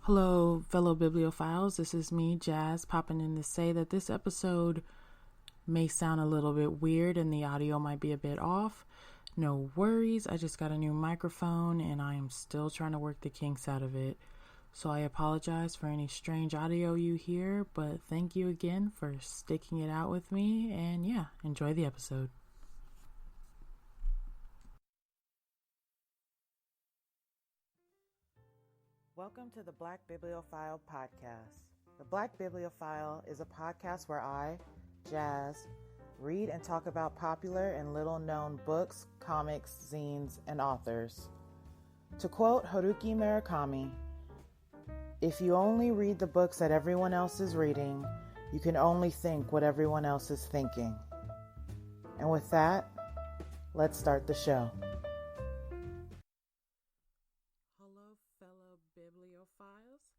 Hello, fellow Bibliophiles. This is me, Jazz, popping in to say that this episode may sound a little bit weird and the audio might be a bit off. No worries. I just got a new microphone and I am still trying to work the kinks out of it. So I apologize for any strange audio you hear, but thank you again for sticking it out with me. And yeah, enjoy the episode. Welcome to the Black Bibliophile podcast. The Black Bibliophile is a podcast where I, Jazz, read and talk about popular and little-known books, comics, zines, and authors. To quote Haruki Murakami, "If you only read the books that everyone else is reading, you can only think what everyone else is thinking." And with that, let's start the show. Bibliophiles,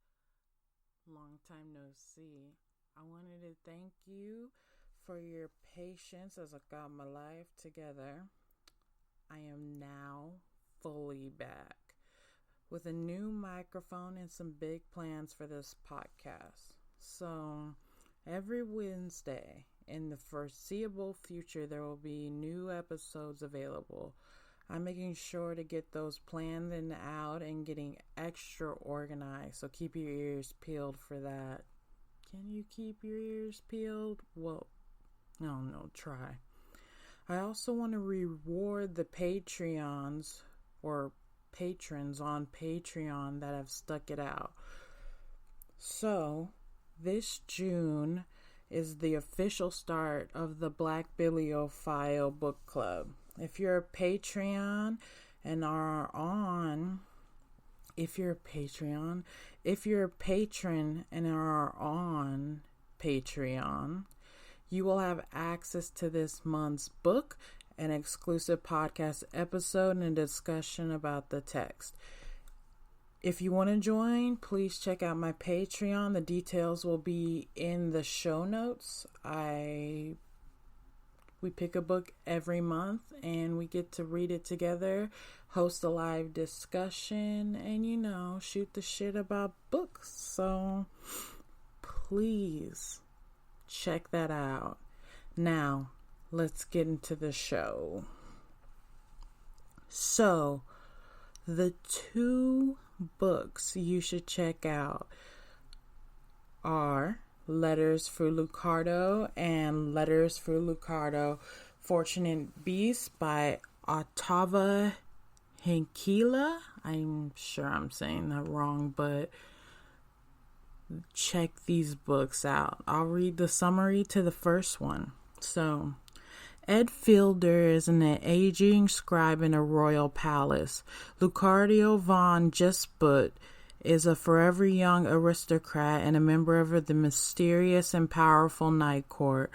long time no see. I wanted to thank you for your patience as I got my life together. I am now fully back with a new microphone and some big plans for this podcast. So every Wednesday in the foreseeable future, there will be new episodes available. I'm making sure to get those planned and out and getting extra organized. So keep your ears peeled for that. Can you keep your ears peeled? Well, no, try. I also want to reward the Patreons or patrons on Patreon that have stuck it out. So this June is the official start of the Black Bibliophile book club. If you're a Patreon and are on, if you're a patron and are on Patreon, you will have access to this month's book, an exclusive podcast episode, and a discussion about the text. If you want to join, please check out my Patreon. The details will be in the show notes. We pick a book every month and we get to read it together, host a live discussion, and, shoot the shit about books. So please check that out. Now, let's get into the show. So, the two books you should check out are Letters for Lucardo and Letters for Lucardo, Fortunate Beast by Octavia Heikkila. I'm sure I'm saying that wrong, but check these books out. I'll read the summary to the first one. So, Ed Fielder is an aging scribe in a royal palace. Lucardo von Jesput is a forever young aristocrat and a member of the mysterious and powerful Night Court.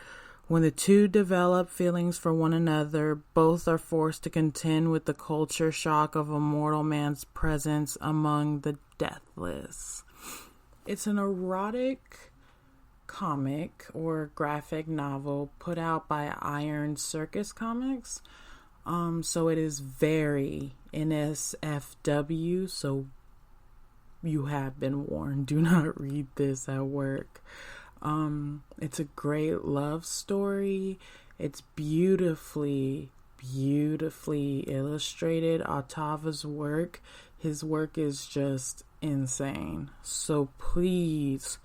When the two develop feelings for one another, both are forced to contend with the culture shock of a mortal man's presence among the deathless. It's an erotic comic or graphic novel put out by Iron Circus Comics. So it is very NSFW, so you have been warned. Do not read this at work. It's a great love story. It's beautifully illustrated. Otava's work, his work is just insane. So please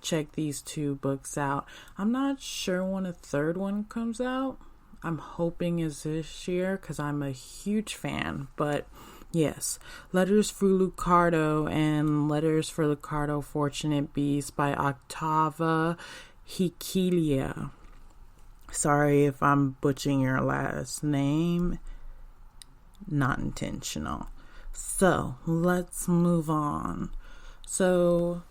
check these two books out. I'm not sure when a third one comes out. I'm hoping is this year because I'm a huge fan, but yes, Letters for Lucardo and Letters for Lucardo, Fortunate Beast by Octavia Heikkila. Sorry if I'm butchering your last name. Not intentional. So, let's move on. So,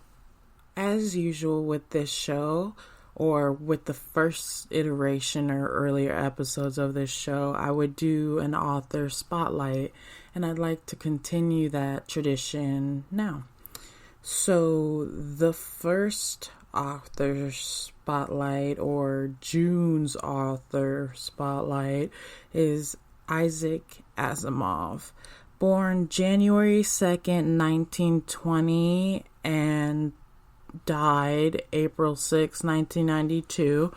as usual with this show, or with the first iteration or earlier episodes of this show, I would do an author spotlight, and I'd like to continue that tradition now. So the first author spotlight, or June's author spotlight, is Isaac Asimov Born January 2nd, 1920, and died April 6, 1992.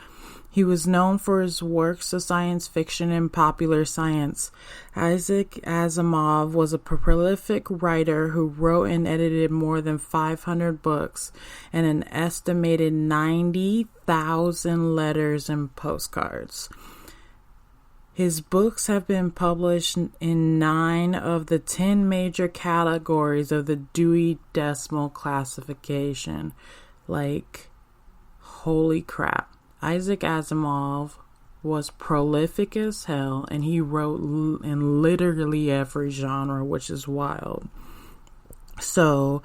He was known for his works of science fiction and popular science. Isaac Asimov was a prolific writer who wrote and edited more than 500 books and an estimated 90,000 letters and postcards. His books have been published in 9 of the 10 major categories of the Dewey Decimal Classification. Like, holy crap. Isaac Asimov was prolific as hell, and he wrote in literally every genre, which is wild. So,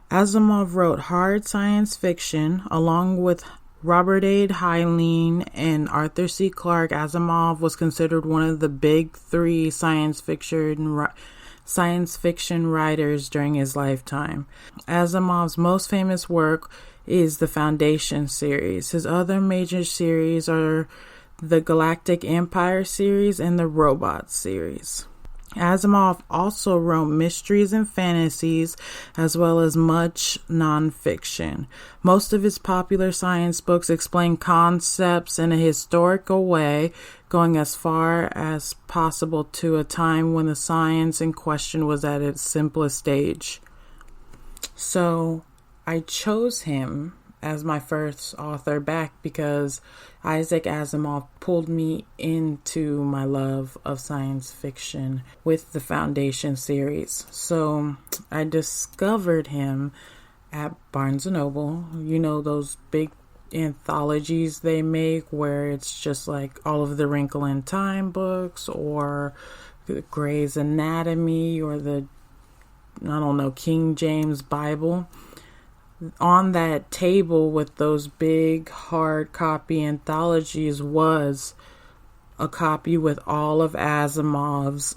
Asimov wrote hard science fiction along with Robert A. Heinlein and Arthur C. Clarke. Asimov was considered one of the big 3 science fiction writers during his lifetime. Asimov's most famous work is the Foundation series. His other major series are the Galactic Empire series and the Robots series. Asimov also wrote mysteries and fantasies, as well as much nonfiction. Most of his popular science books explain concepts in a historical way, going as far as possible to a time when the science in question was at its simplest stage. So, I chose him as my first author back because Isaac Asimov pulled me into my love of science fiction with the Foundation series. So I discovered him at Barnes & Noble. You know, those big anthologies they make where it's just like all of the Wrinkle in Time books or Grey's Anatomy or the, King James Bible. On that table with those big hard copy anthologies was a copy with all of Asimov's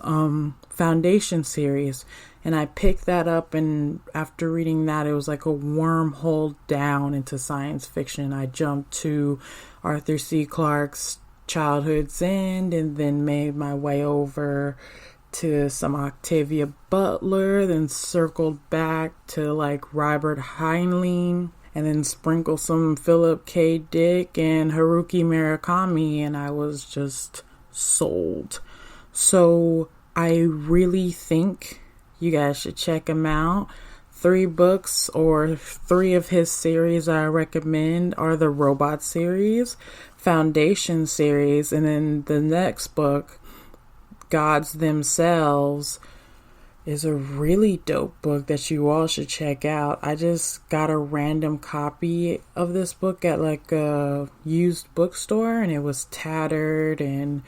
Foundation series. And I picked that up, and after reading that, it was like a wormhole down into science fiction. I jumped to Arthur C. Clarke's Childhood's End and then made my way over to some Octavia Butler, then circled back to like Robert Heinlein, and then sprinkled some Philip K. Dick and Haruki Murakami, and I was just sold. So I really think you guys should check him out. 3 books or 3 of his series I recommend are the Robot series, Foundation series, and then the next book, Gods Themselves, is a really dope book that you all should check out. I just got a random copy of this book at like a used bookstore, and it was tattered and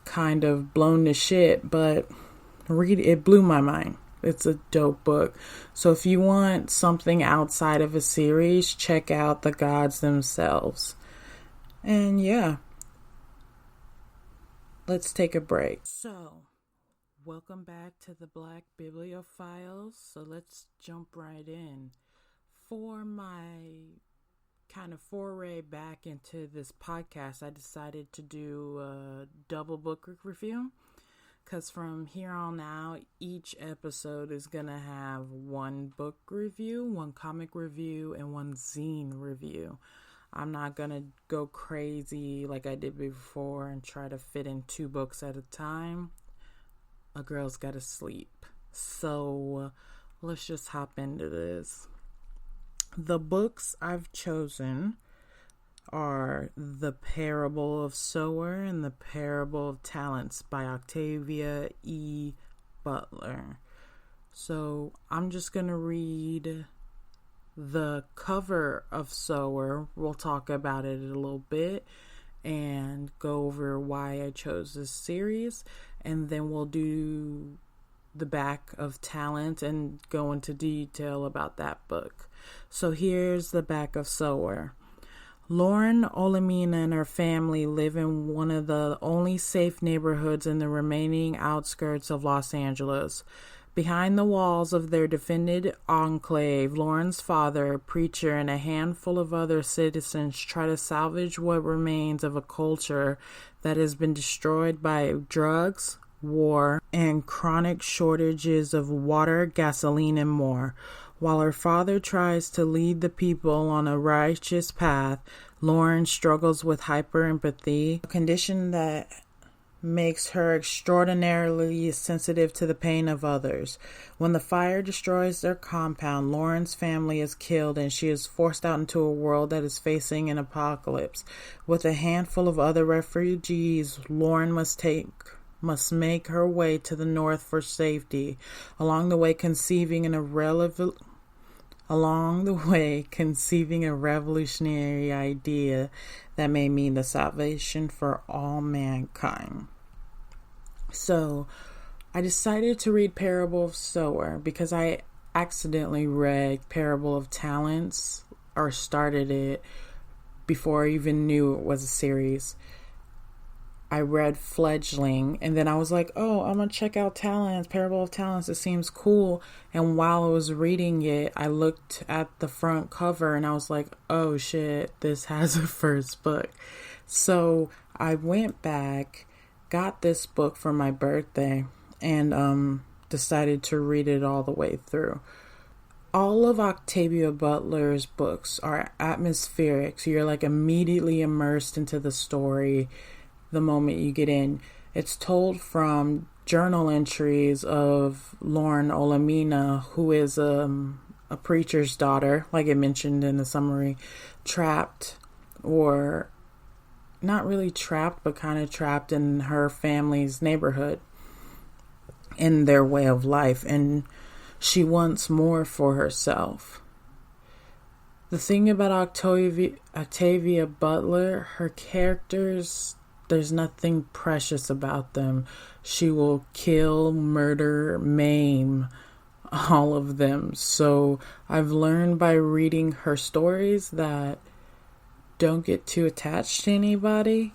kind of blown to shit, but it blew my mind. It's a dope book. So if you want something outside of a series, check out The Gods Themselves. And yeah, let's take a break. So, welcome back to the Black Bibliophiles. So let's jump right in. For my kind of foray back into this podcast, I decided to do a double book review. Because from here on out, each episode is going to have 1 book review, 1 comic review, and 1 zine review. I'm not going to go crazy like I did before and try to fit in 2 books at a time. A girl's got to sleep. So let's just hop into this. The books I've chosen are The Parable of Sower and The Parable of Talents by Octavia E. Butler. So I'm just going to read the cover of Sower. We'll talk about it a little bit and go over why I chose this series. And then we'll do the back of Talent and go into detail about that book. So here's the back of Sower. Lauren Olamina and her family live in one of the only safe neighborhoods in the remaining outskirts of Los Angeles. Behind the walls of their defended enclave, Lauren's father, a preacher, and a handful of other citizens try to salvage what remains of a culture that has been destroyed by drugs, war, and chronic shortages of water, gasoline, and more. While her father tries to lead the people on a righteous path, Lauren struggles with hyperempathy, a condition that makes her extraordinarily sensitive to the pain of others. When the fire destroys their compound, Lauren's family is killed and she is forced out into a world that is facing an apocalypse. With a handful of other refugees, Lauren must make her way to the north for safety, along the way conceiving a revolutionary idea that may mean the salvation for all mankind. So I decided to read Parable of Sower because I accidentally read Parable of Talents, or started it before I even knew it was a series. I read Fledgling, and then I was like, oh, I'm going to check out Parable of Talents. It seems cool. And while I was reading it, I looked at the front cover and I was like, oh shit, this has a first book. So I went back, got this book for my birthday, and decided to read it all the way through. All of Octavia Butler's books are atmospheric, so you're like immediately immersed into the story the moment you get in. It's told from journal entries of Lauren Olamina, who is a preacher's daughter, like I mentioned in the summary, trapped, or not really trapped, but kind of trapped in her family's neighborhood, in their way of life, and she wants more for herself. The thing about Octavia Butler, her characters, there's nothing precious about them. She will kill, murder, maim all of them. So I've learned by reading her stories that don't get too attached to anybody.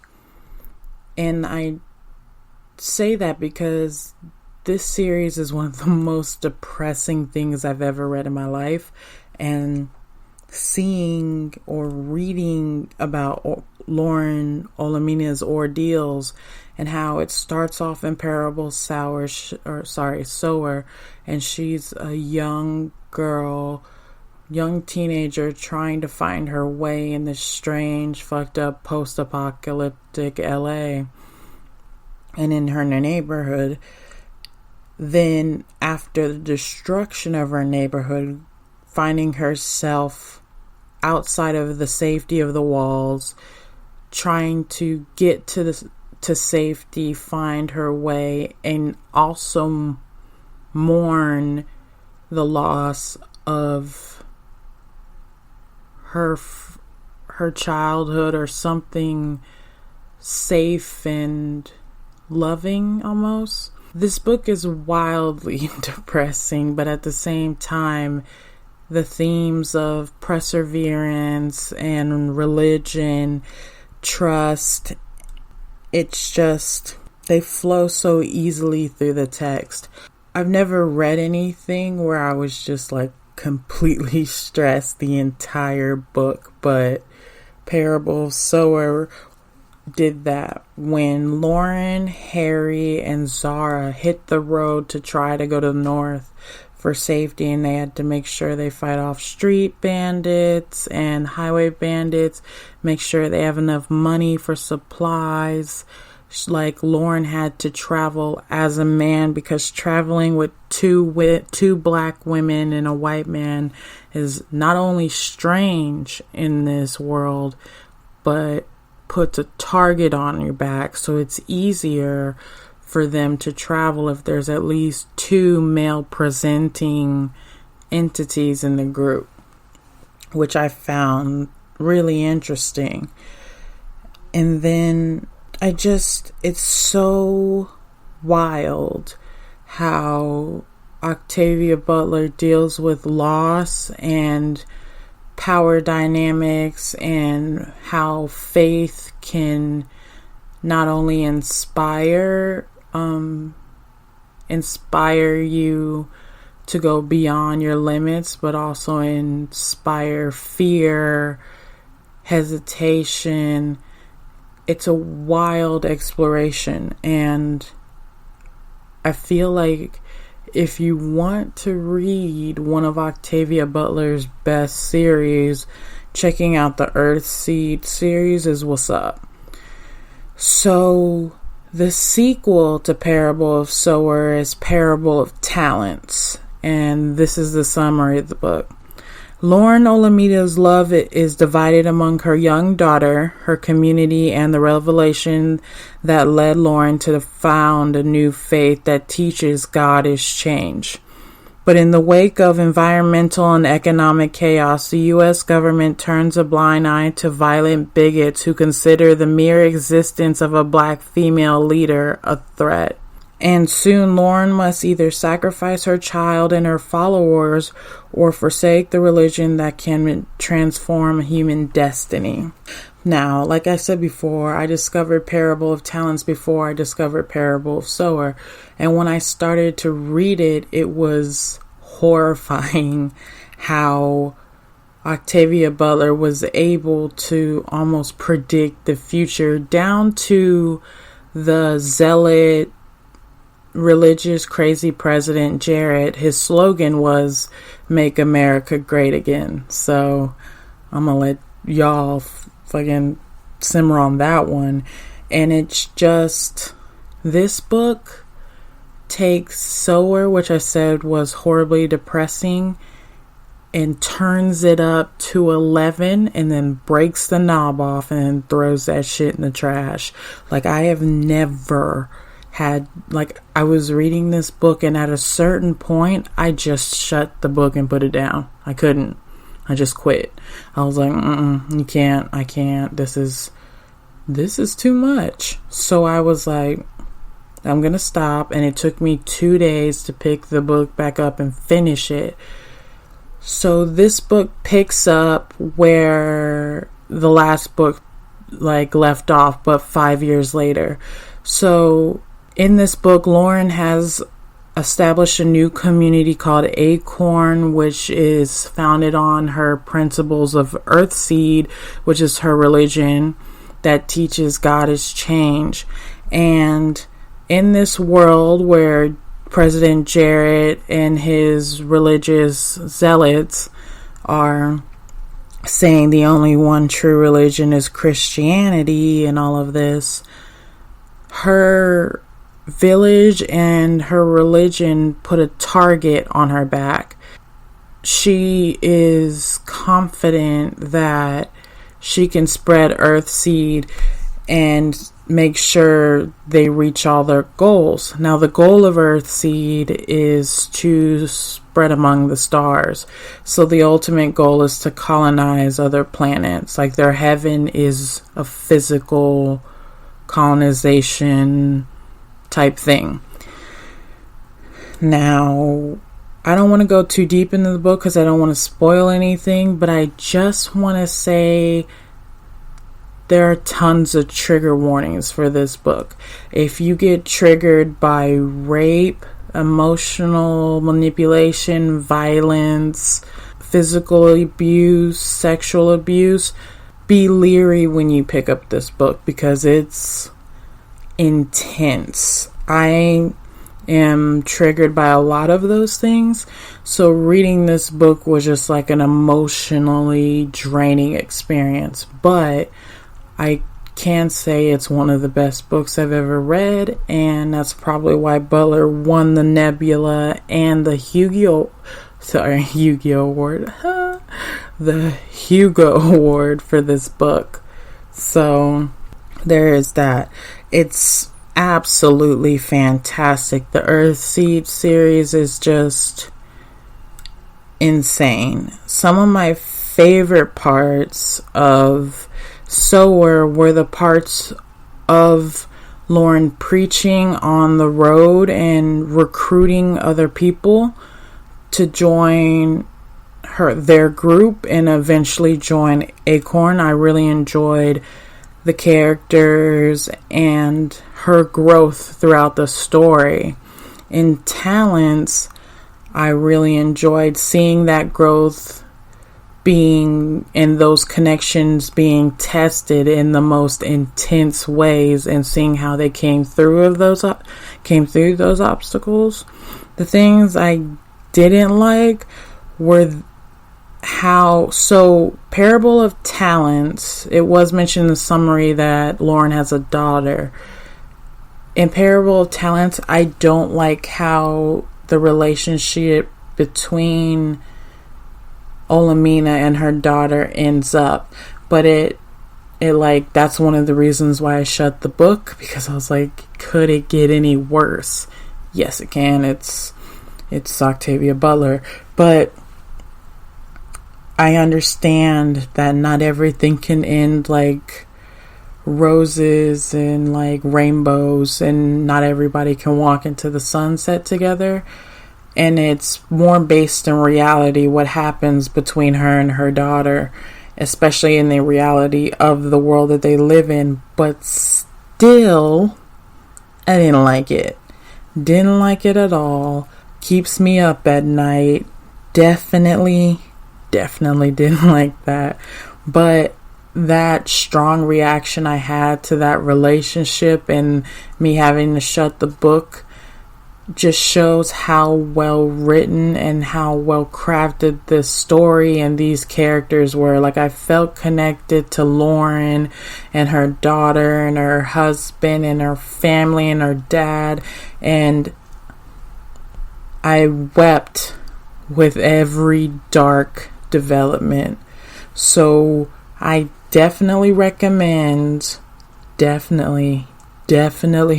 And I say that because this series is one of the most depressing things I've ever read in my life. And seeing or reading about Lauren Olamina's ordeals and how it starts off in Parable Sower, and she's a young girl, young teenager trying to find her way in this strange, fucked up post-apocalyptic LA and in her neighborhood. Then after the destruction of her neighborhood, finding herself outside of the safety of the walls, trying to get to safety, find her way, and also mourn the loss of her childhood, or something safe and loving almost. This book is wildly depressing, but at the same time, the themes of perseverance and religion, trust, it's just, they flow so easily through the text. I've never read anything where I was just like completely stressed the entire book, but Parable of Sower did that. When Lauren, Harry, and Zara hit the road to try to go to the north for safety, and they had to make sure they fight off street bandits and highway bandits, make sure they have enough money for supplies. Like, Lauren had to travel as a man, because traveling with two black women and a white man is not only strange in this world, but puts a target on your back, so it's easier for them to travel if there's at least two male presenting entities in the group, which I found really interesting. And then it's so wild how Octavia Butler deals with loss and power dynamics, and how faith can not only inspire you to go beyond your limits, but also inspire fear, hesitation. It's a wild exploration, and I feel like if you want to read one of Octavia Butler's best series, checking out the Earthseed series is what's up. So the sequel to Parable of Sower is Parable of Talents, and this is the summary of the book. Lauren Olamida's love is divided among her young daughter, her community, and the revelation that led Lauren to found a new faith that teaches God is change. But in the wake of environmental and economic chaos, the U.S. government turns a blind eye to violent bigots who consider the mere existence of a black female leader a threat. And soon Lauren must either sacrifice her child and her followers or forsake the religion that can transform human destiny. Now, like I said before, I discovered Parable of Talents before I discovered Parable of Sower. And when I started to read it, it was horrifying how Octavia Butler was able to almost predict the future down to the zealot, religious, crazy president Jared. His slogan was "Make America Great Again." So I'm gonna let y'all fucking simmer on that one. And it's just, this book takes Sower, which I said was horribly depressing, and turns it up to 11 and then breaks the knob off and then throws that shit in the trash. Like, I have never had, like, I was reading this book and at a certain point I just shut the book and put it down. I couldn't. I just quit. I was like, I can't. This is too much. So I was like, I'm gonna stop. And it took me 2 days to pick the book back up and finish it. So this book picks up where the last book left off, but 5 years later. So in this book, Lauren has established a new community called Acorn, which is founded on her principles of Earthseed, which is her religion that teaches God is change. And in this world where President Jared and his religious zealots are saying the only one true religion is Christianity and all of this, her village and her religion put a target on her back. She is confident that she can spread Earthseed and make sure they reach all their goals. Now, the goal of Earthseed is to spread among the stars. So the ultimate goal is to colonize other planets. Like, their heaven is a physical colonization type thing. Now, I don't want to go too deep into the book because I don't want to spoil anything, but I just want to say there are tons of trigger warnings for this book. If you get triggered by rape, emotional manipulation, violence, physical abuse, sexual abuse, be leery when you pick up this book because it's intense. I am triggered by a lot of those things, so reading this book was just like an emotionally draining experience, but I can say it's one of the best books I've ever read, and that's probably why Butler won the Nebula and the Hugo Award the Hugo Award for this book. So there is that. It's absolutely fantastic. The Earthseed series is just insane. Some of my favorite parts of Sower were the parts of Lauren preaching on the road and recruiting other people to join their group and eventually join Acorn. I really enjoyed the characters and her growth throughout the story. In Talents, I really enjoyed seeing that growth being in those connections being tested in the most intense ways, and seeing how they came through those obstacles. The things I didn't like were Parable of Talents, it was mentioned in the summary that Lauren has a daughter. In Parable of Talents, I don't like how the relationship between Olamina and her daughter ends up. But it that's one of the reasons why I shut the book, because I was like, could it get any worse? Yes, it can. It's Octavia Butler. But I understand that not everything can end like roses and like rainbows, and not everybody can walk into the sunset together. And it's more based in reality what happens between her and her daughter, especially in the reality of the world that they live in. But still, I didn't like it. Didn't like it at all. Keeps me up at night. Definitely didn't like that. But that strong reaction I had to that relationship and me having to shut the book just shows how well written and how well crafted this story and these characters were. Like, I felt connected to Lauren and her daughter and her husband and her family and her dad, and I wept with every dark development. So I definitely recommend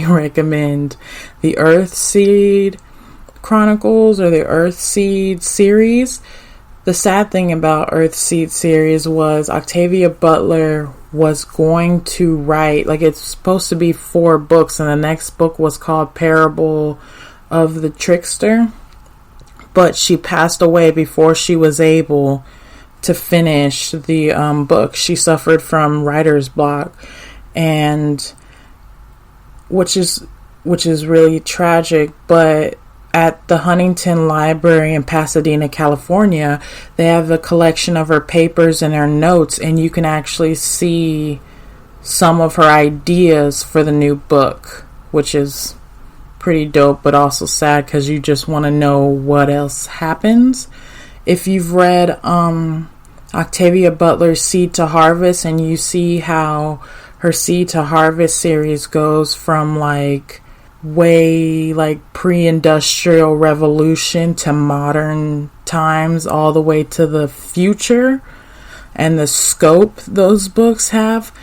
recommend the Earthseed Chronicles or the Earthseed series. The sad thing about Earthseed series was Octavia Butler was going to write, like, it's supposed to be 4 books, and the next book was called Parable of the Trickster, but she passed away before she was able to finish the book. She suffered from writer's block, and which is really tragic. But at the Huntington Library in Pasadena, California, they have a collection of her papers and her notes, and you can actually see some of her ideas for the new book, which is pretty dope, but also sad because you just want to know what else happens. If you've read Octavia Butler's Seed to Harvest, and you see how her Seed to Harvest series goes from like way like pre-industrial revolution to modern times, all the way to the future, and the scope those books have,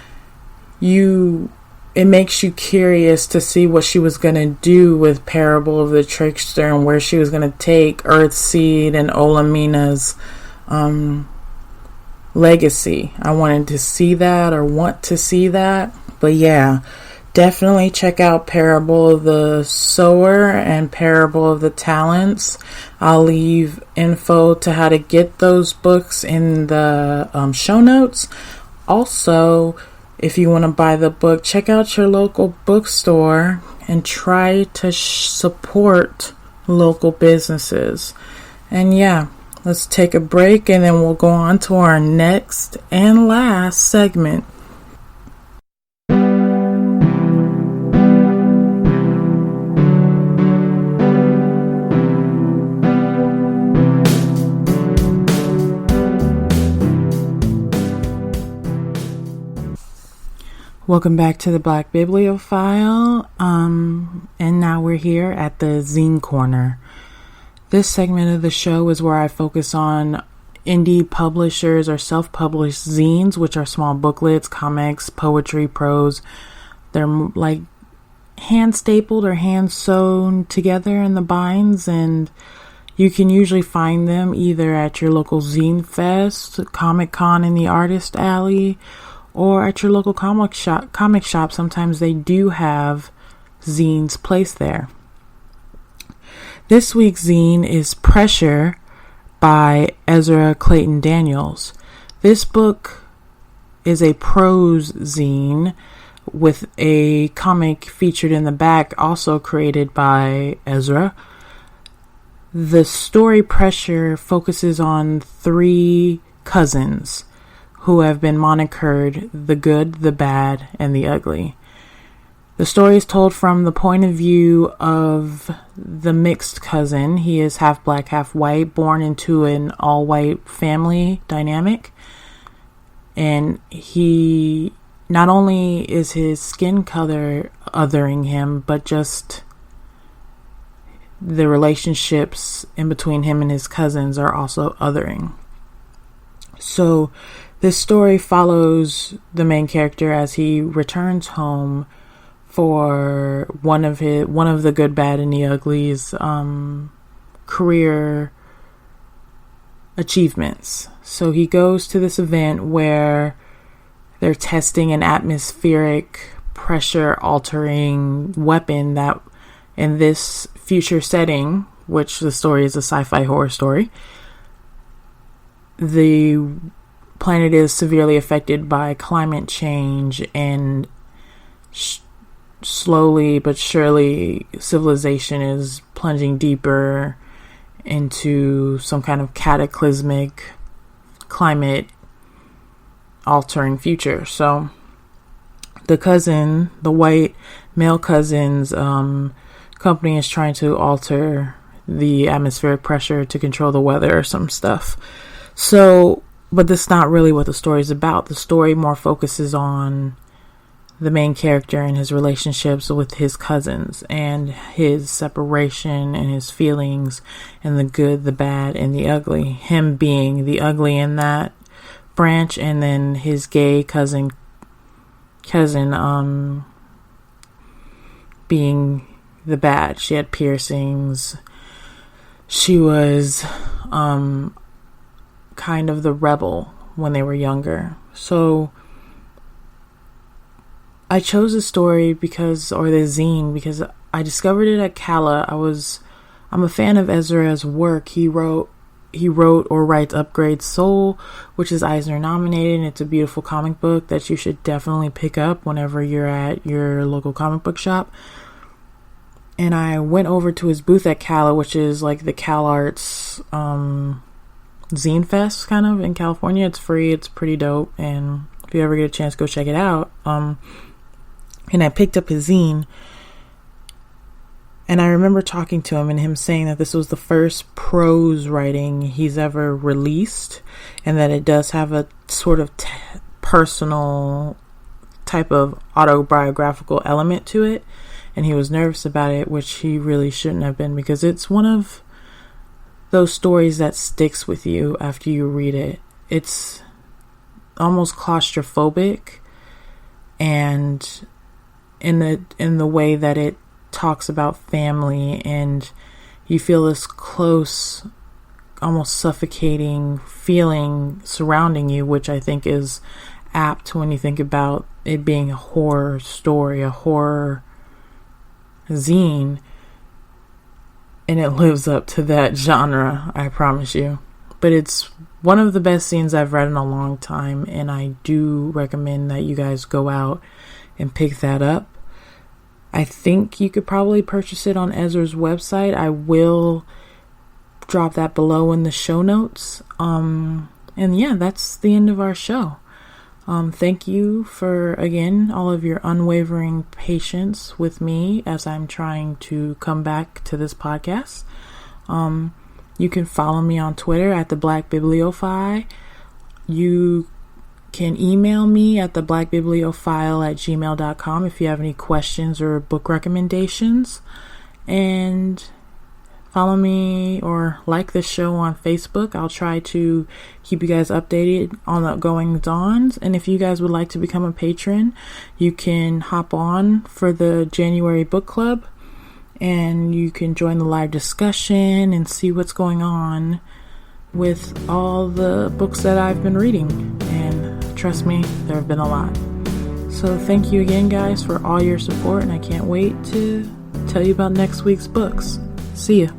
it makes you curious to see what she was going to do with Parable of the Trickster and where she was going to take Earthseed and Olamina's legacy. I want to see that. But yeah, definitely check out Parable of the Sower and Parable of the Talents. I'll leave info to how to get those books in the show notes. Also, if you want to buy the book, check out your local bookstore and try to support local businesses. And yeah, let's take a break, and then we'll go on to our next and last segment. Welcome back to the Black Bibliophile, and now we're here at the Zine Corner. This segment of the show is where I focus on indie publishers or self-published zines, which are small booklets, comics, poetry, prose. They're like hand-stapled or hand-sewn together in the binds, and you can usually find them either at your local zine fest, Comic-Con in the Artist Alley, or at your local comic shop. Sometimes they do have zines placed there. This week's zine is Pressure by Ezra Clayton Daniels. This book is a prose zine with a comic featured in the back, also created by Ezra. The story Pressure focuses on 3 cousins who have been monikered the good, the bad, and the ugly. The story is told from the point of view of the mixed cousin. He is half black, half white, born into an all-white family dynamic. And he, not only is his skin color othering him, but just the relationships in between him and his cousins are also othering. So this story follows the main character as he returns home for one of the good, bad, and the ugly's career achievements. So he goes to this event where they're testing an atmospheric pressure altering weapon that in this future setting, which the story is a sci-fi horror story, the planet is severely affected by climate change, and slowly but surely civilization is plunging deeper into some kind of cataclysmic climate altering future. So the white male cousin's company is trying to alter the atmospheric pressure to control the weather or some stuff. So, but that's not really what the story is about. The story more focuses on the main character and his relationships with his cousins and his separation and his feelings and the good, the bad, and the ugly. Him being the ugly in that branch, and then his gay cousin being the bad. She had piercings. She was kind of the rebel when they were younger. So I chose the story or the zine because I discovered it at Heikkila. I'm a fan of Ezra's work. He wrote or writes Upgrade Soul, which is Eisner nominated, and it's a beautiful comic book that you should definitely pick up whenever you're at your local comic book shop. And I went over to his booth at Heikkila, which is like the Cal Arts Zine Fest kind of in California. It's free, it's pretty dope, and if you ever get a chance, go check it out. And I picked up his zine, and I remember talking to him and him saying that this was the first prose writing he's ever released, and that it does have a sort of personal type of autobiographical element to it. And he was nervous about it, which he really shouldn't have been, because it's one of those stories that sticks with you after you read it. It's almost claustrophobic, and in the way that it talks about family, and you feel this close, almost suffocating feeling surrounding you, which I think is apt when you think about it being a horror story, a horror zine, and it lives up to that genre, I promise you. But it's one of the best zines I've read in a long time, and I do recommend that you guys go out and pick that up. I think you could probably purchase it on Ezra's website. I will drop that below in the show notes. And yeah, that's the end of our show. Thank you for, again, all of your unwavering patience with me as I'm trying to come back to this podcast. You can follow me on Twitter at the Black Bibliophile. You can email me at the blackbibliophile@gmail.com if you have any questions or book recommendations. And follow me or like the show on Facebook. I'll try to keep you guys updated on the goings-ons. And if you guys would like to become a patron, you can hop on for the January book club, and you can join the live discussion and see what's going on with all the books that I've been reading. And trust me, there have been a lot. So thank you again, guys, for all your support, and I can't wait to tell you about next week's books. See ya.